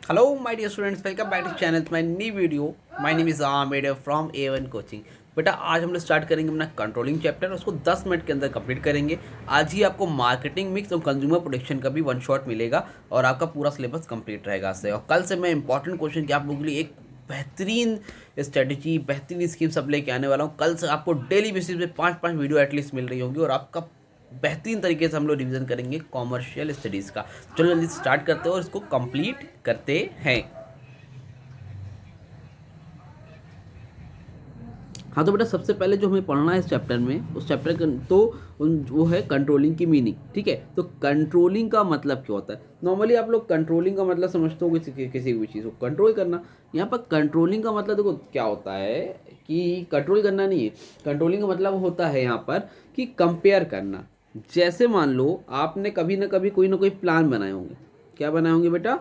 Hello, my dear students. Welcome back to channel. My new video. My name is Ahmed from A1 coaching. बेटा आज हम लोग start करेंगे अपना controlling chapter. उसको 10 मिनट के अंदर कंप्लीट करेंगे। आज ही आपको मार्केटिंग मिक्स और कंज्यूमर प्रोटेक्शन का भी वन शॉट मिलेगा और आपका पूरा सिलेबस कंप्लीट रहेगा आज से। और कल से मैं इंपॉर्टेंट क्वेश्चन की आप लोगों के लिए एक बेहतरीन स्ट्रेटजी, बेहतरीन स्कीम सब लेके आने वाला हूँ। कल से आपको डेली बेसिस पे 5-5 वीडियो एटलीस्ट मिल रही होंगी और आपका बेहतरीन तरीके से हम लोग रिवीजन करेंगे कॉमर्शियल स्टडीज़ का। चलो जल्दी स्टार्ट करते हैं और इसको कंप्लीट करते हैं। हाँ तो बेटा सबसे पहले जो हमें पढ़ना है इस चैप्टर में, उस चैप्टर का तो वो है कंट्रोलिंग की मीनिंग। ठीक है, तो कंट्रोलिंग का मतलब क्या होता है? नॉर्मली आप लोग कंट्रोलिंग का मतलब समझते हो किसी भी चीज़ को कंट्रोल करना। यहाँ पर कंट्रोलिंग का मतलब देखो क्या होता है कि कंट्रोल करना नहीं है। कंट्रोलिंग का मतलब होता है यहाँ पर कि कंपेयर करना। जैसे मान लो आपने कभी ना कभी कोई ना कोई प्लान बनाए होंगे। क्या बनाए होंगे बेटा?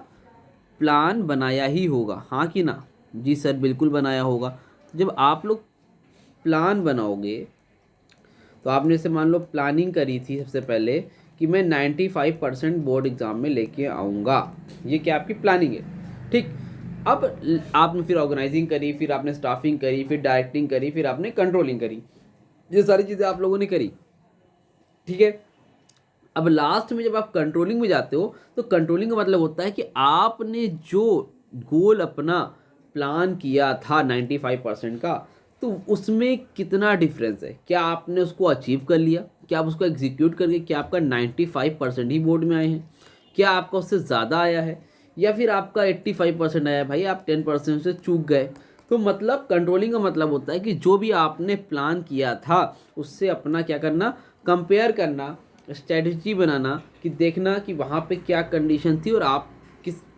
प्लान बनाया ही होगा, हाँ कि ना? जी सर बिल्कुल बनाया होगा। जब आप लोग प्लान बनाओगे तो आपने जैसे मान लो प्लानिंग करी थी सबसे पहले कि मैं 95% बोर्ड एग्ज़ाम में लेके आऊँगा। ये क्या आपकी प्लानिंग है? ठीक। अब आपने फिर ऑर्गेनाइजिंग करी, फिर आपने स्टाफिंग करी, फिर डायरेक्टिंग करी, फिर आपने कंट्रोलिंग करी। ये सारी चीज़ें आप लोगों ने करी। ठीक है, अब लास्ट में जब आप कंट्रोलिंग में जाते हो तो कंट्रोलिंग का मतलब होता है कि आपने जो गोल अपना प्लान किया था 95% का, तो उसमें कितना डिफरेंस है। क्या आपने उसको अचीव कर लिया? क्या आप उसको एग्जीक्यूट करके क्या आपका 95% ही बोर्ड में आए हैं? क्या आपका उससे ज़्यादा आया है या फिर आपका 85% आया है? भाई आप 10% से चूक गए। तो मतलब कंट्रोलिंग का मतलब होता है कि जो भी आपने प्लान किया था उससे अपना क्या करना, कंपेयर करना, स्ट्रेटजी बनाना कि देखना कि वहाँ पे क्या कंडीशन थी और आप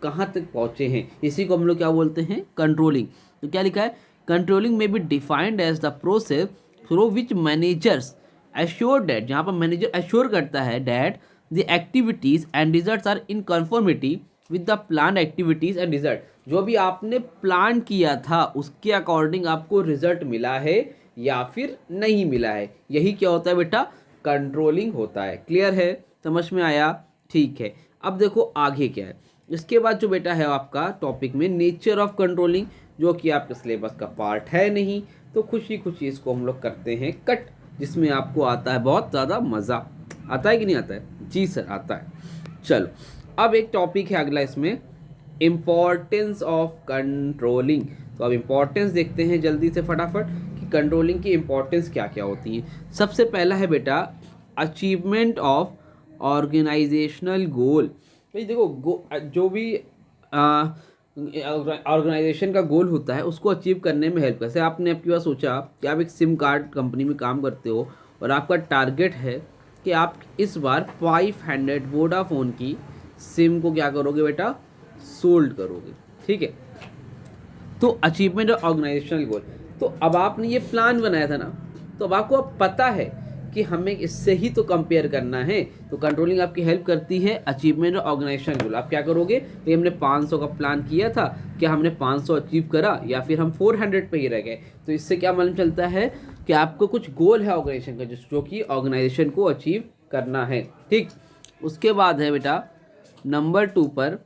कहाँ तक पहुँचे हैं। इसी को हम लोग क्या बोलते हैं? कंट्रोलिंग। तो क्या लिखा है? कंट्रोलिंग में be defined as the process through which managers assure that, जहाँ पर मैनेजर एश्योर करता है that the activities and results are in conformity with the plan activities and result. जो भी आपने प्लान किया था उसके अकॉर्डिंग आपको रिजल्ट मिला है या फिर नहीं मिला है। यही क्या होता है बेटा? कंट्रोलिंग होता है। क्लियर है? समझ में आया? ठीक है, अब देखो आगे क्या है। इसके बाद जो बेटा है आपका टॉपिक में नेचर ऑफ कंट्रोलिंग, जो कि आपके सिलेबस का पार्ट है नहीं, तो खुशी खुशी इसको हम लोग करते हैं कट, जिसमें आपको आता है बहुत ज़्यादा मज़ा। आता है कि नहीं आता है? जी सर आता है। चलो अब एक टॉपिक है अगला इसमें, इम्पॉर्टेंस ऑफ कंट्रोलिंग। तो अब इम्पॉर्टेंस देखते हैं जल्दी से फटाफट कि कंट्रोलिंग की इम्पॉर्टेंस क्या क्या होती है। सबसे पहला है बेटा अचीवमेंट ऑफ ऑर्गेनाइजेशनल गोल। भाई देखो जो भी ऑर्गेनाइजेशन का गोल होता है उसको अचीव करने में हेल्प। कैसे आपने आपकी बात सोचा कि आप एक सिम कार्ड कंपनी में काम करते हो और आपका टारगेट है कि आप इस बार 500 वोडाफोन की सिम को क्या करोगे बेटा? सोल्ड करोगे। ठीक है, तो अचीवमेंट और ऑर्गेनाइजेशनल गोल। तो अब आपने ये प्लान बनाया था ना, तो अब आपको अब पता है कि हमें इससे ही तो कंपेयर करना है। तो कंट्रोलिंग आपकी हेल्प करती है अचीवमेंट और ऑर्गेनाइजेशनल गोल। आप क्या करोगे? तो हमने 500 का प्लान किया था, क्या हमने 500 अचीव करा या फिर हम 400 पे ही रह गए? तो इससे क्या मालूम चलता है कि आपको कुछ गोल है ऑर्गेनाइजेशन का जो कि ऑर्गेनाइजेशन को अचीव करना है। ठीक, उसके बाद है बेटा नंबर 2 पर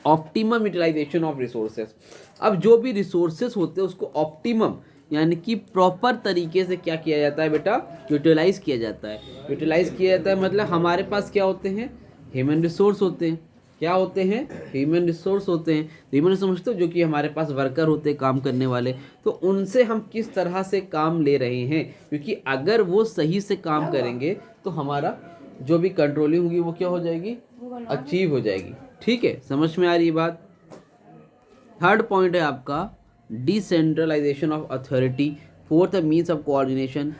ऑप्टिमम यूटिलाइजेशन ऑफ रिसोर्सेज। अब जो भी रिसोर्सेज होते हैं उसको ऑप्टिमम यानी कि प्रॉपर तरीके से क्या किया जाता है बेटा? यूटिलाइज किया जाता है। यूटिलाइज किया जाता है मतलब हमारे पास क्या होते हैं? ह्यूमन रिसोर्स होते हैं। क्या होते हैं? ह्यूमन रिसोर्स होते हैं। ह्यूमन रिसोर्स समझते हो, जो कि हमारे पास वर्कर होते हैं काम करने वाले। तो उनसे हम किस तरह से काम ले रहे हैं, क्योंकि अगर वो सही से काम करेंगे तो हमारा जो भी कंट्रोलिंग होगी वो क्या हो जाएगी? अचीव हो जाएगी। ठीक है, समझ में आ रही बात? थर्ड पॉइंट है आपका डिसेंट्रलाइजेशन ऑफ अथॉरिटी। फोर्थ है मीन्स ऑफ कोऑर्डिनेशन।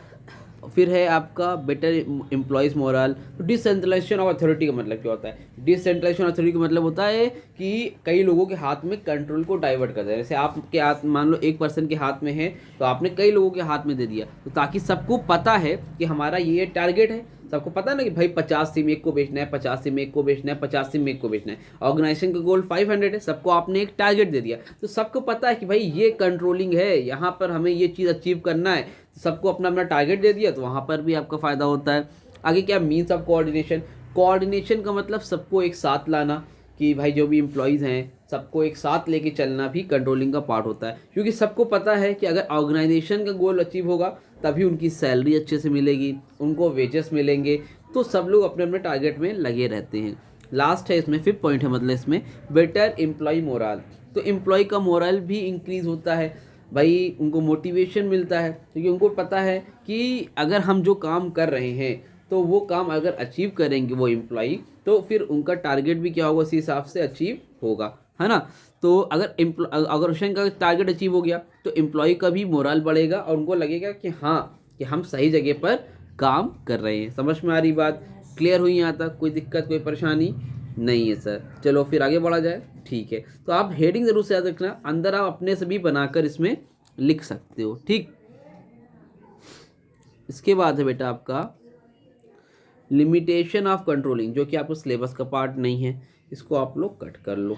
फिर है आपका बेटर एम्प्लॉयज़ मोरल। तो डिसेंट्रलाइजेशन ऑफ अथॉरिटी का मतलब क्या होता है? डिसेंट्रलाइजेशन अथॉरिटी का मतलब होता है कि कई लोगों के हाथ में कंट्रोल को डाइवर्ट कर दिया। जैसे आपके हाथ मान लो एक पर्सन के हाथ में है तो आपने कई लोगों के हाथ में दे दिया, तो ताकि सबको पता है कि हमारा ये टारगेट है। सबको पता है ना कि भाई 50 सिम एक को बेचना है, 50 सिम एक को बेचना है, 50 सिम एक को बेचना है। ऑर्गेनाइजेशन का गोल 500 है, सबको आपने एक टारगेट दे दिया, तो सबको पता है कि भाई ये कंट्रोलिंग है, यहाँ पर हमें ये चीज़ अचीव करना है। सबको अपना अपना टारगेट दे दिया तो वहाँ पर भी आपका फ़ायदा होता है। आगे क्या मीन्स ऑफ कोऑर्डिनेशन। कोऑर्डिनेशन का मतलब सबको एक साथ लाना। कि भाई जो भी एम्प्लॉयज़ हैं सबको एक साथ लेके चलना भी कंट्रोलिंग का पार्ट होता है, क्योंकि सबको पता है कि अगर ऑर्गेनाइजेशन का गोल अचीव होगा तभी उनकी सैलरी अच्छे से मिलेगी, उनको वेजेस मिलेंगे, तो सब लोग अपने अपने टारगेट में लगे रहते हैं। लास्ट है इसमें 5th पॉइंट है, मतलब इसमें बेटर एम्प्लॉय मोरल। तो एम्प्लॉय का मोरल भी इंक्रीज़ होता है भाई, उनको मोटिवेशन मिलता है, क्योंकि उनको पता है कि अगर हम जो काम कर रहे हैं तो वो काम अगर अचीव करेंगे वो एम्प्लॉई, तो फिर उनका टारगेट भी क्या होगा, उसी हिसाब से अचीव होगा, है ना। तो अगर ऑर्गेनाइजेशन का टारगेट अचीव हो गया तो एम्प्लॉय का भी मोरल बढ़ेगा और उनको लगेगा कि हाँ, कि हम सही जगह पर काम कर रहे हैं। समझ में आ रही बात? क्लियर हुई यहाँ तक? कोई दिक्कत, कोई परेशानी नहीं है सर? चलो फिर आगे बढ़ा जाए। ठीक है, तो आप हेडिंग ज़रूर से याद रखना, अंदर आप अपने से भी बनाकर इसमें लिख सकते हो। ठीक, इसके बाद है बेटा आपका लिमिटेशन ऑफ कंट्रोलिंग, जो कि आपको सिलेबस का पार्ट नहीं है, इसको आप लोग कट कर लो।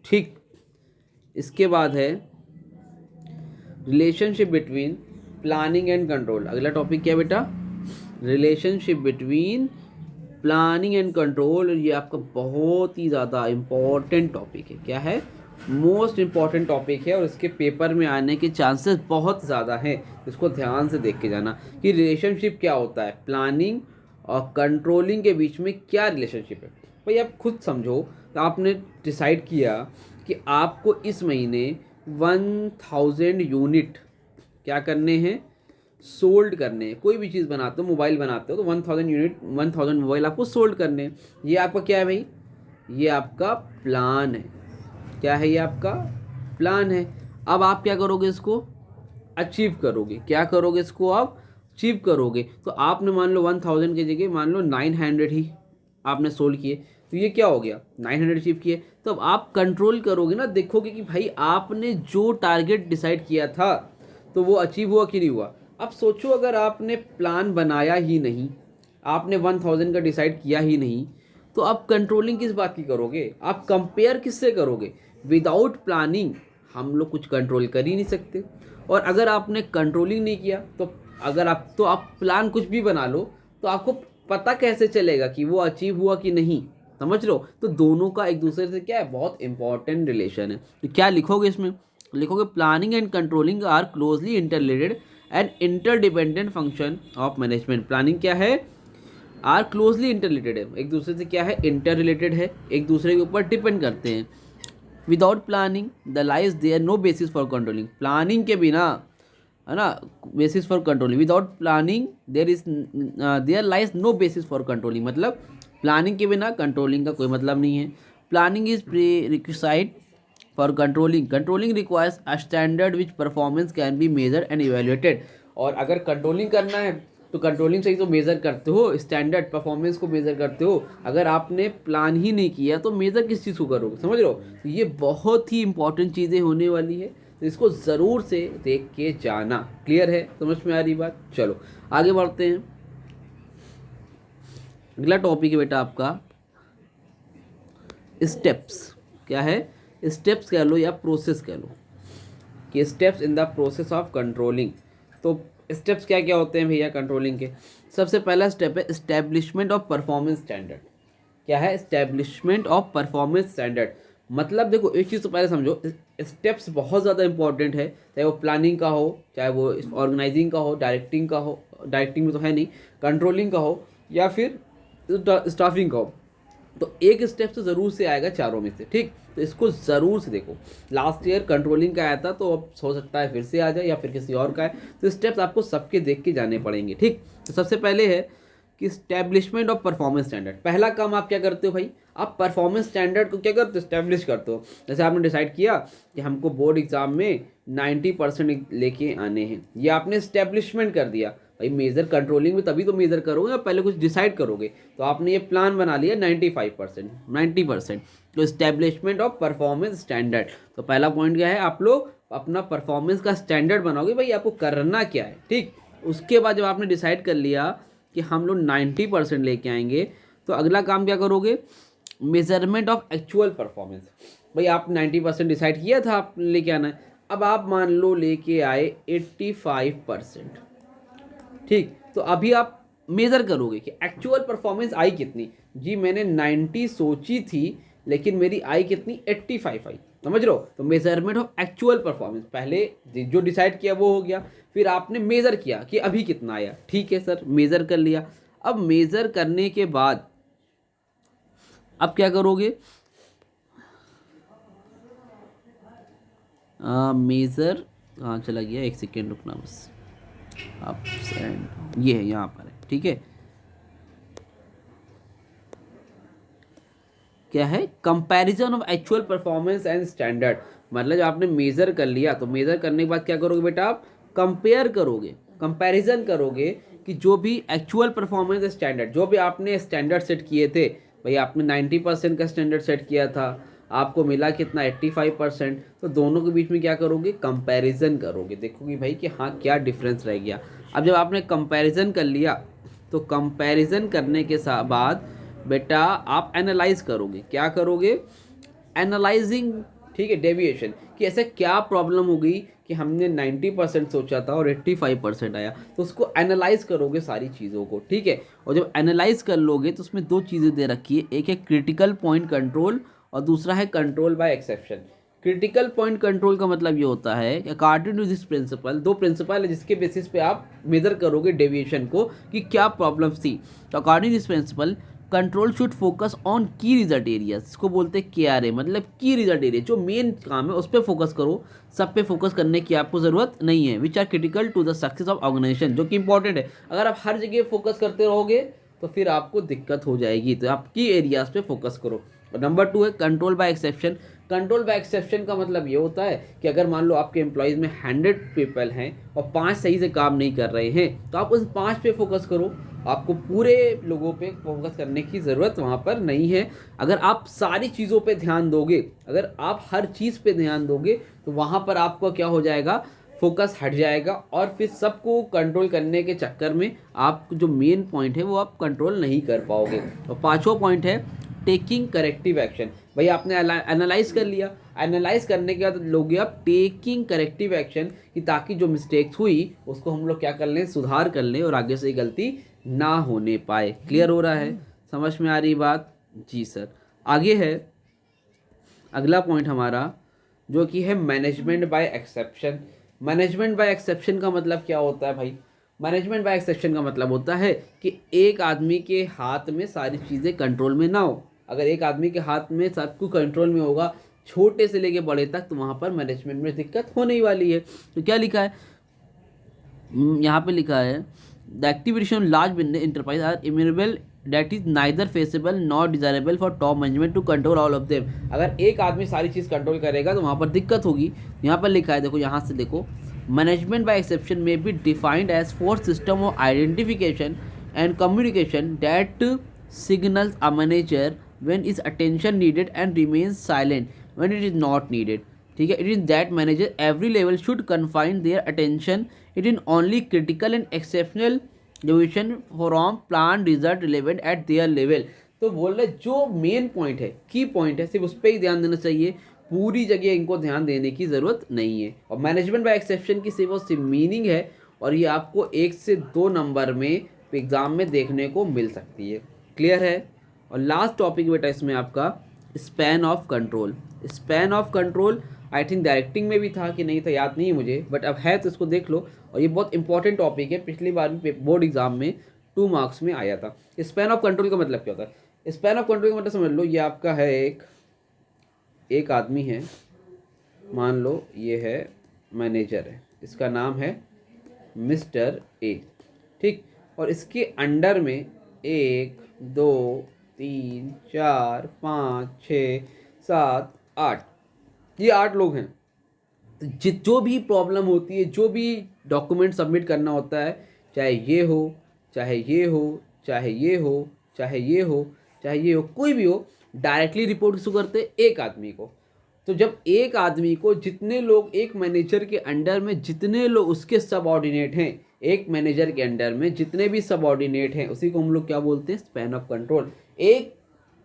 ठीक, इसके बाद है relationship between planning and control. अगला टॉपिक क्या है बेटा? Relationship between planning and control. ये आपका बहुत ही ज़्यादा इम्पॉर्टेंट टॉपिक है। क्या है? मोस्ट इम्पॉर्टेंट टॉपिक है और इसके पेपर में आने के चांसेस बहुत ज़्यादा हैं। इसको ध्यान से देख के जाना कि रिलेशनशिप क्या होता है, प्लानिंग और कंट्रोलिंग के बीच में क्या रिलेशनशिप है। भाई आप खुद समझो, तो आपने डिसाइड किया कि आपको इस महीने 1000 यूनिट क्या करने हैं, सोल्ड करने हैं। कोई भी चीज़ बनाते हो, मोबाइल बनाते हो, तो 1000 यूनिट, 1000 मोबाइल आपको सोल्ड करने हैं। ये आपका क्या है भाई? ये आपका प्लान है। क्या है? ये आपका प्लान है। अब आप क्या करोगे? इसको अचीव करोगे। क्या करोगे? इसको आप अचीव करोगे। तो आपने मान लो 1000 की जगह मान लो 900 ही आपने सोल्ड किए, तो ये क्या हो गया? 900 अचीव किए। तो अब आप कंट्रोल करोगे ना, देखोगे कि भाई आपने जो टारगेट डिसाइड किया था तो वो अचीव हुआ कि नहीं हुआ। अब सोचो, अगर आपने प्लान बनाया ही नहीं, आपने 1000 का डिसाइड किया ही नहीं, तो आप कंट्रोलिंग किस बात की करोगे? आप कंपेयर किससे करोगे? विदाउट प्लानिंग हम लोग कुछ कंट्रोल कर ही नहीं सकते। और अगर आपने कंट्रोलिंग नहीं किया तो आप प्लान कुछ भी बना लो, तो आपको पता कैसे चलेगा कि वो अचीव हुआ कि नहीं? समझ लो। तो दोनों का एक दूसरे से क्या है, बहुत इंपॉर्टेंट रिलेशन है। तो क्या लिखोगे इसमें? लिखोगे planning and controlling are closely interrelated and interdependent function of management. Planning क्या है? आर क्लोजली इंटररिलेटेड है, एक दूसरे से क्या है, इंटर रिलेटेड है, एक दूसरे के ऊपर डिपेंड करते हैं। Without planning the lies there no basis for controlling. Planning के बिना, है ना, basis for controlling. Without planning there lies no basis for controlling, मतलब प्लानिंग के बिना कंट्रोलिंग का कोई मतलब नहीं है। Planning is prerequisite for controlling. Controlling requires a standard which performance can be measure and evaluated. और अगर कंट्रोलिंग करना है तो कंट्रोलिंग से ही तो मेज़र करते हो, स्टैंडर्ड परफॉर्मेंस को मेज़र करते हो। अगर आपने प्लान ही नहीं किया तो मेज़र किस चीज़ को करोगे? समझ रहे हो? तो ये बहुत ही इंपॉर्टेंट चीज़ें होने वाली है, तो इसको ज़रूर से देख के जाना। क्लियर है? समझ में आ रही बात? चलो आगे बढ़ते हैं। अगला टॉपिक है बेटा आपका स्टेप्स। क्या है? स्टेप्स कह लो या प्रोसेस कह लो, कि steps in the process of controlling. तो स्टेप्स क्या क्या होते हैं भैया कंट्रोलिंग के? सबसे पहला स्टेप है इस्टेब्लिशमेंट ऑफ परफॉर्मेंस स्टैंडर्ड। क्या है? Establishment of performance standard. मतलब देखो, एक चीज़ तो पहले समझो, स्टेप्स बहुत ज़्यादा इंपॉर्टेंट है, चाहे वो प्लानिंग का हो, चाहे वो ऑर्गेनाइजिंग का हो, डायरेक्टिंग का हो, डायरेक्टिंग में तो है नहीं, कंट्रोलिंग का हो, या फिर स्टाफिंग का हो। तो एक स्टेप तो ज़रूर से आएगा चारों में से। ठीक, तो इसको ज़रूर से देखो। लास्ट ईयर कंट्रोलिंग का आया था, तो अब हो सकता है फिर से आ जाए या फिर किसी और का है। तो स्टेप्स आपको सबके देख के जाने पड़ेंगे। ठीक, तो सबसे पहले है कि स्टैब्लिशमेंट ऑफ परफॉर्मेंस स्टैंडर्ड। पहला काम आप क्या करते हो भाई? आप परफॉर्मेंस स्टैंडर्ड को क्या करते हो? स्टैब्लिश करते हो। जैसे आपने डिसाइड किया कि हमको बोर्ड एग्जाम में 90% लेके आने हैं, ये आपने स्टैब्लिशमेंट कर दिया। भाई मेज़र कंट्रोलिंग में तभी तो मेज़र करोगे या पहले कुछ डिसाइड करोगे। तो आपने ये प्लान बना लिया 95%, 90%। तो इस्टेब्लिशमेंट ऑफ परफॉर्मेंस स्टैंडर्ड। तो पहला पॉइंट क्या है? आप लोग अपना परफॉर्मेंस का स्टैंडर्ड बनाओगे, भाई आपको करना क्या है। ठीक, उसके बाद जब आपने डिसाइड कर लिया कि हम लोग 90% लेके आएंगे, तो अगला काम क्या करोगे? Measurement of actual performance. भाई आप 90% डिसाइड किया था आप लेके आना है, अब आप मान लो लेके आए 85%। ठीक, तो अभी आप मेज़र करोगे कि एक्चुअल परफॉर्मेंस आई कितनी। जी मैंने 90 सोची थी, लेकिन मेरी आई कितनी 85 आई, समझ रहे हो। तो मेजरमेंट ऑफ एक्चुअल परफॉर्मेंस, पहले जो डिसाइड किया वो हो गया, फिर आपने मेज़र किया कि अभी कितना आया, ठीक है सर, मेज़र कर लिया। अब मेज़र करने के बाद अब क्या करोगे, मेज़र कहाँ चला गया, एक सेकेंड रुकना बस, आप ये है यहाँ पर है, ठीक है। क्या है, comparison of actual performance and standard, मतलब जब आपने मेज़र कर लिया तो मेज़र करने के बाद क्या करोगे बेटा, आप कंपेयर करोगे, कंपैरिजन करोगे कि जो भी एक्चुअल परफॉर्मेंस स्टैंडर्ड, जो भी आपने स्टैंडर्ड सेट किए थे, भाई आपने 90% का स्टैंडर्ड सेट किया था, आपको मिला कितना 85%, तो दोनों के बीच में क्या करोगे, कंपैरिजन करोगे, देखोगे भाई कि हाँ क्या डिफरेंस रह गया। अब जब आपने कंपैरिजन कर लिया तो कंपैरिजन करने के बाद बेटा आप एनालाइज करोगे, क्या करोगे, एनालाइजिंग, ठीक है, डेविएशन, कि ऐसा क्या प्रॉब्लम हो गई कि हमने 90% सोचा था और 85% आया, तो उसको एनालाइज करोगे सारी चीज़ों को, ठीक है। और जब एनालाइज कर लोगे तो उसमें दो चीज़ें दे रखी है, एक है क्रिटिकल पॉइंट कंट्रोल और दूसरा है control by exception. Critical point control का मतलब ये होता है कि अकॉर्डिंग टू दिस प्रिंसिपल, दो प्रिंसिपल है जिसके बेसिस पे आप मेजर करोगे डेविएशन को कि क्या प्रॉब्लम्स थी। तो according to this principle control should focus on key result area, इसको बोलते हैं KRA, मतलब की रिजल्ट एरिया, जो मेन काम है उस पर फोकस करो, सब पे फोकस करने की आपको ज़रूरत नहीं है, which are critical to the success of organisation, जो कि इंपॉर्टेंट है। अगर आप हर जगह फोकस करते रहोगे तो फिर आपको दिक्कत हो जाएगी, तो आप की एरियाज पे फोकस करो। और नंबर 2 है control by exception. Control by exception का मतलब ये होता है कि अगर मान लो आपके एम्प्लॉयज़ में 100 पीपल हैं और 5 सही से काम नहीं कर रहे हैं, तो आप उस 5 पे फोकस करो, आपको पूरे लोगों पे फोकस करने की ज़रूरत वहाँ पर नहीं है। अगर आप सारी चीज़ों पे ध्यान दोगे, अगर आप हर चीज़ पे ध्यान दोगे तो वहाँ पर आपको क्या हो जाएगा, फोकस हट जाएगा और फिर सबको कंट्रोल करने के चक्कर में आप जो मेन पॉइंट है वो आप कंट्रोल नहीं कर पाओगे। और 5वां पॉइंट है टेकिंग करेक्टिव एक्शन। भाई आपने एनालाइज कर लिया, एनालाइज करने के बाद लोगे आप टेकिंग करेक्टिव एक्शन, कि ताकि जो मिस्टेक्स हुई उसको हम लोग क्या कर लें, सुधार कर लें और आगे से गलती ना होने पाए। क्लियर हो रहा है, समझ में आ रही बात जी सर। आगे है अगला पॉइंट हमारा जो कि है management by exception. Management by exception का मतलब क्या होता है भाई, मैनेजमेंट बाय एक्सेप्शन का मतलब होता है कि एक आदमी के हाथ में सारी चीज़ें कंट्रोल में ना हो। अगर एक आदमी के हाथ में सब कुछ कंट्रोल में होगा, छोटे से लेके बड़े तक, तो वहाँ पर मैनेजमेंट में दिक्कत होने ही वाली है। तो क्या लिखा है यहाँ पे, लिखा है the activity on large enterprise are innumerable that is neither feasible not desirable for top management to control all of them. अगर एक आदमी सारी चीज़ कंट्रोल करेगा तो वहाँ पर दिक्कत होगी। यहाँ पर लिखा है, देखो यहाँ से देखो, मैनेजमेंट बाय एक्सेप्शन में be defined as for system of identification and communication that signals a manager when is attention needed and remains silent when it is not needed, ठीक है। it is that manager every level should confine their attention it is only critical and exceptional deviation from planned result relevant at their level। तो बोल रहे जो main point है, की point है, सिर्फ उस पर ही ध्यान देना चाहिए, पूरी जगह इनको ध्यान देने की ज़रूरत नहीं है। और मैनेजमेंट बाय एक्सेप्शन की सिर्फ और सिर्फ मीनिंग है, और ये आपको 1 से 2 नंबर में एग्ज़ाम में देखने को मिल सकती है। क्लियर है। और लास्ट टॉपिक बेटा इसमें आपका span of control. Span of control I think directing में भी था कि नहीं था, याद नहीं मुझे, बट अब है तो इसको देख लो। और ये बहुत इंपॉर्टेंट टॉपिक है, पिछली बार भी बोर्ड एग्जाम में 2 मार्क्स में आया था। स्पैन ऑफ कंट्रोल का मतलब क्या होता है, स्पैन ऑफ कंट्रोल का मतलब समझ लो, ये आपका है एक आदमी है, मान लो ये है मैनेजर है, इसका नाम है मिस्टर ए, ठीक। और इसके अंडर में 1 2 3 4 5 6 7 8, ये 8 लोग हैं। तो जो भी प्रॉब्लम होती है, जो भी डॉक्यूमेंट सबमिट करना होता है, चाहे ये हो चाहे ये हो चाहे ये हो चाहे ये हो चाहे ये हो, कोई भी हो, डायरेक्टली रिपोर्ट किसको करते, एक आदमी को। तो जब एक आदमी को जितने लोग, एक मैनेजर के अंडर में जितने लोग उसके सबऑर्डिनेट हैं, एक मैनेजर के अंडर में जितने भी सबऑर्डिनेट हैं, उसी को हम लोग क्या बोलते हैं, स्पैन ऑफ कंट्रोल। एक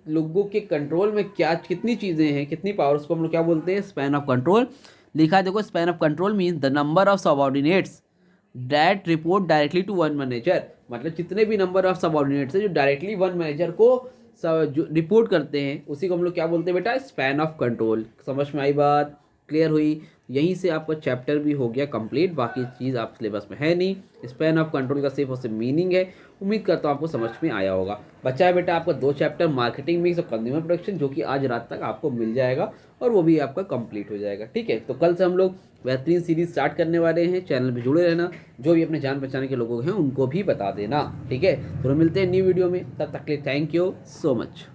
लोगों के कंट्रोल में क्या कितनी चीज़ें हैं, कितनी पावर, उसको हम लोग क्या बोलते हैं, स्पैन ऑफ कंट्रोल। लिखा है देखो, span of control means the number of subordinates that report directly to one manager. मतलब जितने भी नंबर ऑफ सबऑर्डिनेट्स हैं जो डायरेक्टली वन मैनेजर को जो रिपोर्ट करते हैं उसी को हम लोग क्या बोलते हैं बेटा, स्पैन ऑफ कंट्रोल। समझ में आई बात, क्लियर हुई। यहीं से आपका चैप्टर भी हो गया कंप्लीट, बाकी चीज़ आप सिलेबस में है नहीं। स्पैन ऑफ कंट्रोल का सिर्फ और सिर्फ मीनिंग है। उम्मीद करता हूँ आपको समझ में आया होगा। बचा है बेटा आपका 2 चैप्टर, मार्केटिंग मिक्स और कंज्यूमर प्रोडक्शन, जो कि आज रात तक आपको मिल जाएगा और वो भी आपका कंप्लीट हो जाएगा। ठीक है, तो कल से हम लोग बेहतरीन सीरीज स्टार्ट करने वाले हैं। चैनल पे जुड़े रहना, जो भी अपने जान पहचान के लोग हैं उनको भी बता देना। ठीक है, तो मिलते हैं न्यू वीडियो में, तब तक के लिए थैंक यू सो मच।